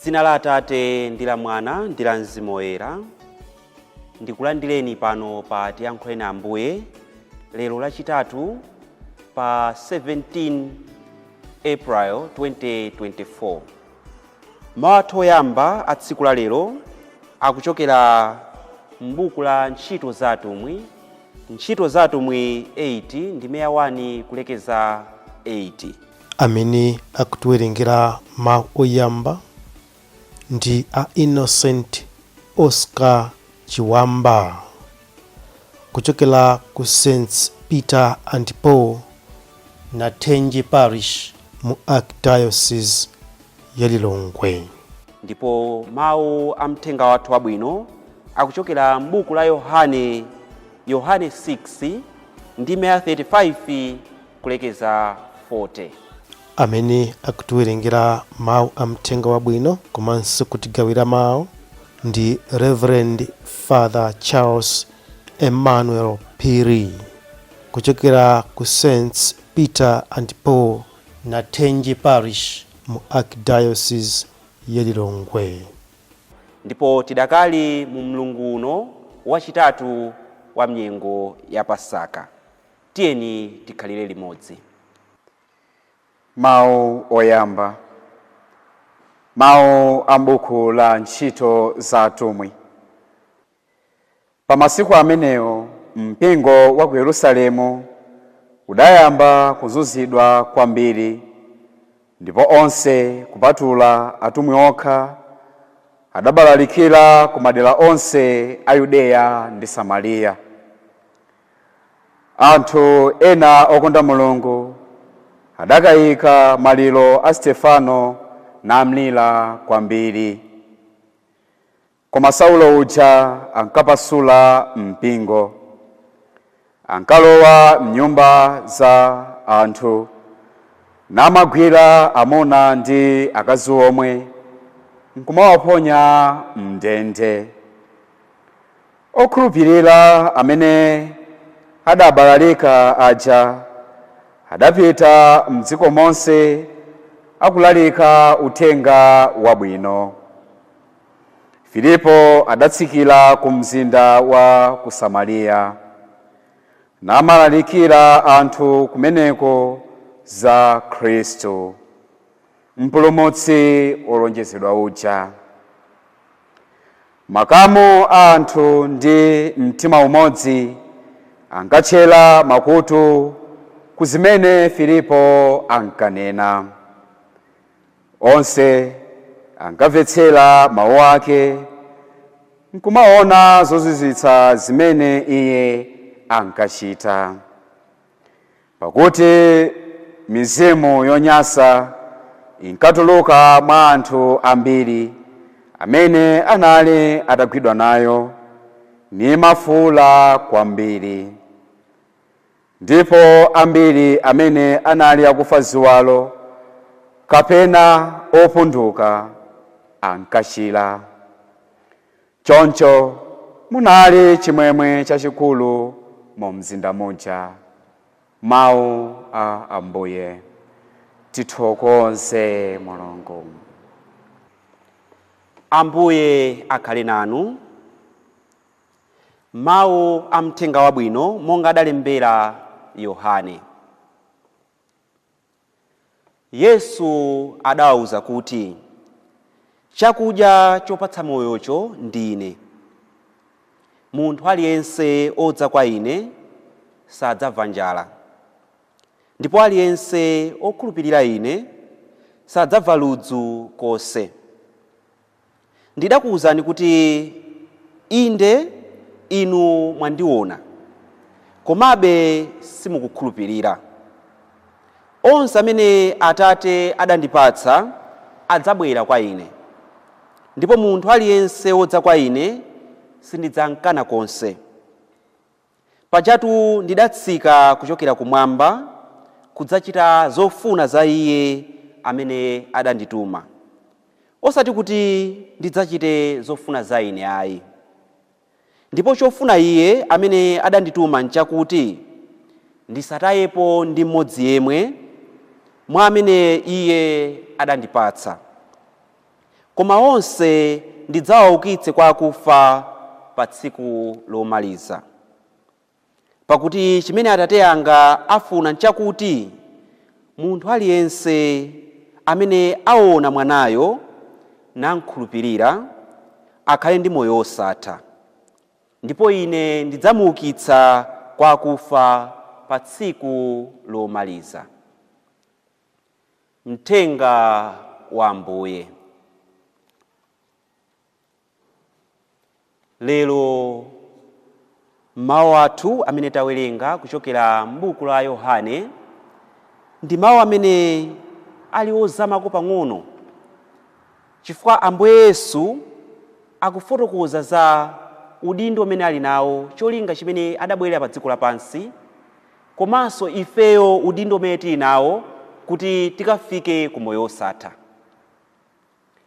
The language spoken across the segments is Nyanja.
M'dzina la Atate ndi la Mwana ndi la Mzimu Woyera. Ndikulandireni pano pa Tiyankhuleni Ambuye lero lachitatu pa 17 April 2024. Mawu oyamba a tsiku la lero akuchokera m'buku la Ntchito za Atumwi, Ntchito za Atumwi 8 ndi meya 1 kulekeza 8. Amene akutiwerengera mawu oyamba ndi a Innocent Oscar Chiwamba kuchokera ku St. Peter and Paul Natenge Parish mu Archdiocese ya Lilongwe. Ndipo mawu amthenga wathu wabwino akuchokera m'buku la Yohane 6 ndi meya 35 kulekeza 40. Amene akutiwerengera mawu amthenga wabwino komanso kutigawira mawu ndi Reverend Father Charles Emmanuel Phiri kuchokera ku St. Peter and Paul Natenge Parish mu Archdiocese ya Lilongwe. Ndipo tidakali mu mlungu uno wachitatu wa mnyengo ya Pasaka. Tiyeni tikhalire limodzi. Mawu oyamba. Mawu a m'buku la Ntchito za Atumwi. Pa masiku amenewo mpingo wa ku Yerusalemu udayamba kuzunzidwa kwambiri, ndipo onse kupatula atumwi okha adabalalikira ku madera onse a Yudeya ndi Samariya. Anthu ena okonda Mulungu adakayika maliro a Stefano namlira kwambiri. Koma Saulo uja ankapasula mpingo, ankalowa m'nyumba za anthu namagwira amuna ndi akazi omwe nkumawaponya m'ndende. Okhulupirira amene adabalalika aja adapita m'dziko monse akulalika uthenga wabwino. Filipo adatsikira ku mzinda wa ku Samariya namalalikira anthu kumeneko za Khristu, mpulumutsi olonjezedwa uja. Makamu a anthu ndi mtima umodzi ankatchera makutu ku zimene Filipo ankanena. Onse ankamvetsera mawu ake nkumaona zozizwitsa zimene iye ankachita. Pakuti mizimu yonyansa inkatuluka mwa anthu ambiri amene anali atagwidwa nayo nimafuula kwambiri. Ndipo ambiri amene anali akufa ziwalo kapena opunduka ankachira. Choncho munali chimwemwe chachikulu mu mzinda muja. Mawu a Ambuye. Tithokoze Mulungu. Ambuye akhale nanu. Mawu amthenga wabwino monga adalembera Yohane. Yesu adawuza kuti chakudya chopatsa moyocho ndine. Munthu aliyense odza kwa ine sadzamva njala, ndipo aliyense okhulupirira ine sadzamva ludzu konse. Ndidakuwuzani kuti inde inu mwandiona, komabe simukukhulupirira. Onse amene Atate adandipatsa adzabwera kwa ine, ndipo munthu aliyense wodza kwa ine sindidzamkana konse. Pajatu ndidatsika kuchokera kumwamba kudzachita zofuna za iye amene adandituma, osati kuti ndidzachite zofuna za ine ayi. Ndipo chofuna iye amene adandituma nchakuti ndisatayepo ndi mmodzi yemwe mwa amene iye adandipatsa, koma onse ndidzawaukitse kwa akufa pa tsiku lomaliza. Pakuti chimene Atate anga afuna nchakuti munthu aliyense amene aona mwanayo namkhulupirira akhale ndi moyo wosatha, ndipo Ine ndidzamuukitsa kwa akufa pa tsiku lomaliza. Mthenga wa Ambuye. Lero mawu athu amene tawerenga kuchokera m'buku la Yohane ndi mawu amene ali ozamako pang'ono, chifukwa Ambuye Yesu akufotokoza za udindo umene ali nawo, cholinga chimene adabwerera pa dziko lapansi, komanso ifeyo udindo umene tili nawo kuti tikafike ku moyo wosatha.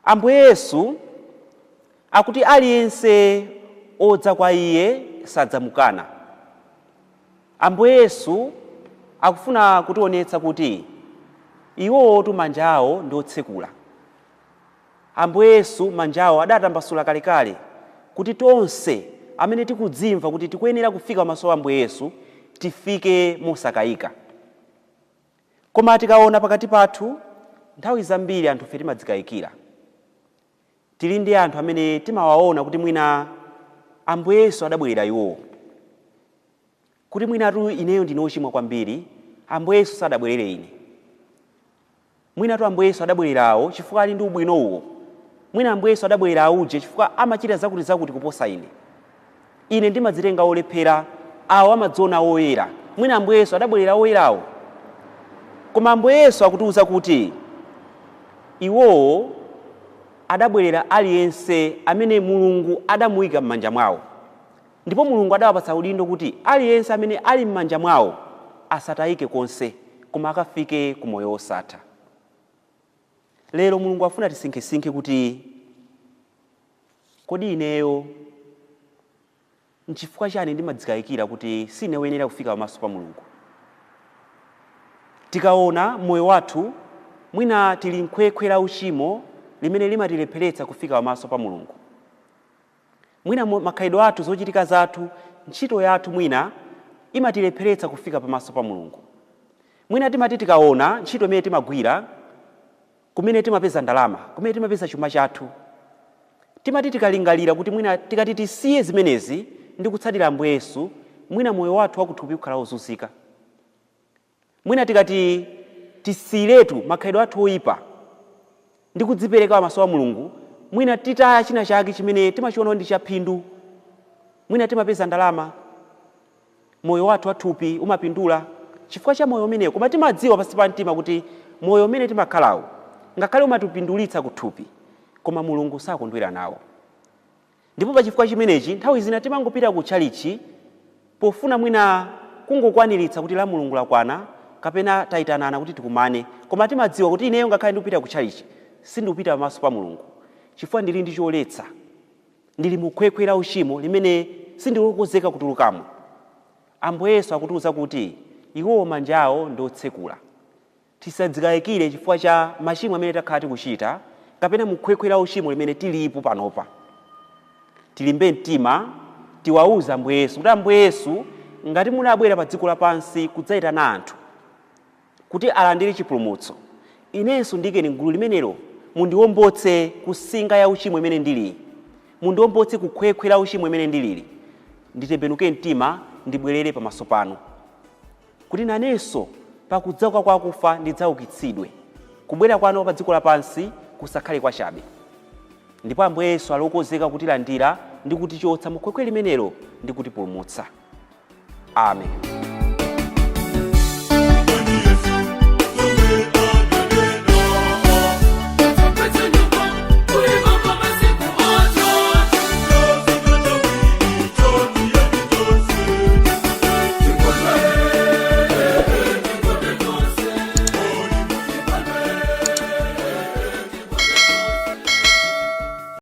Ambuye Yesu akuti aliyense odza kwa Iye sadzamukana. Ambuye Yesu akufuna kutionetsa kuti iwotu manja awo ndi otsekula. Ambuye Yesu manja awo adatambasula kalekale kuti tonse amene tikudzimva kuti tikuyenera kufika pamaso pa Ambuye Yesu tifike mosakayika. Koma tikaona pakati pathu nthawi zambiri anthu ife timadzikayikira. Tili ndi anthu amene timawaona kuti mwina Ambuye Yesu adabwerera iwo, kuti mwinatu ineyo ndine wochimwa kwambiri, Ambuye Yesu sadabwerere ine. Mwinatu Ambuye Yesu adabwererawo chifukwa ali ndi ubwino uwo. Mwina Ambuye Yesu adabwerera uje chifukwa amachita zakuti kuposa ine. Ine ndimadzitenga olephera, awo amadziona oyera. Mwina Ambuye Yesu adabwerera oyerawo. Koma Ambuye Yesu akutiwuza kuti iwowo adabwerera aliyense amene Mulungu adamuyika m'manja mwawo. Ndipo Mulungu adawapatsa udindo kuti aliyense amene ali m'manja mwawo asatayike konse, koma akafike ku moyo wosatha. Lero Mulungu afuna tisinkhesinkhe kuti kodi ineyo nchifukwa chani ndimadzikayikira kuti sine woyenera kufika pamaso pa Mulungu. Tikaona moyo wathu mwina tili nkhwekhwe la uchimo limene limatilepheretsa kufika pamaso pa Mulungu. Mwina makhalidwe athu, zochitika zathu, ntchito yathu mwina imatilepheretsa kufika pamaso pa Mulungu. Mwina timati tikaona ntchito imene timagwira, kumene timapeza ndalama, kumene timapeza chuma chathu, timati tikalingalira kuti mwina tikati tisiye zimenezi ndi kutsatira Ambuye Yesu, mwina moyo wathu wakuthupi kukhala wozunzika. Mwina tikati tisiyiretu makhalidwe athu oyipa ndi kudzipereka pamaso pa Mulungu, mwina titaya china chake chimene timachiona ndi chaphindu. Mwina timapeza ndalama, moyo wathu wathupi umapindula chifukwa cha moyo umenewo, koma timadziwa pansi pa mtima kuti moyo umene timakhalawo ngakhale umatipindulitsa kuthupi, koma Mulungu sakondwera nawo. Ndipo pa chifukwa chimenechi nthawi zina timangopita ku tchalichi pofuna mwina kungokwaniritsa kuti la Mulungu lakwana, kapena tayitanana kuti tikumane, koma timadziwa kuti ineyo ngakhale ndikupita ku tchalichi sindikupita pamaso pa Mulungu chifukwa ndili ndi choletsa, ndili mukhwekhwe la uchimo limene sindilokozeka kutulukamo. Ambuye Yesu akutiwuza kuti iwowo manja awo ndi otsekula. Tisadzikayikire chifukwa cha machimo amene takhala tikuchita, kapena mukhwekhwe la uchimo limene tilipo panopa. Tilimbe mtima, tiwawuze Ambuye Yesu kuti Ambuye Yesu ngati munabwera pa dziko lapansi kudzayitana anthu kuti alandire chipulumutso, inenso ndikeni m'gulu limenelo, mundiwombotse kusinga ya uchimo imene ndili, mundiwombotse kukhwekhwe la uchimo imene ndilili, nditembenuke mtima ndibwerere pamaso panu, kuti nanenso pakudzauka kwa akufa ndidzaukitsidwe, kubwera kwanu pa dziko lapansi kusakhale kwa chabe. Ndipo Ambuye Yesu alokozeka kutilandira ndi kutichotsa mukhwekhwe limenelo ndi kutipulumutsa. Amen.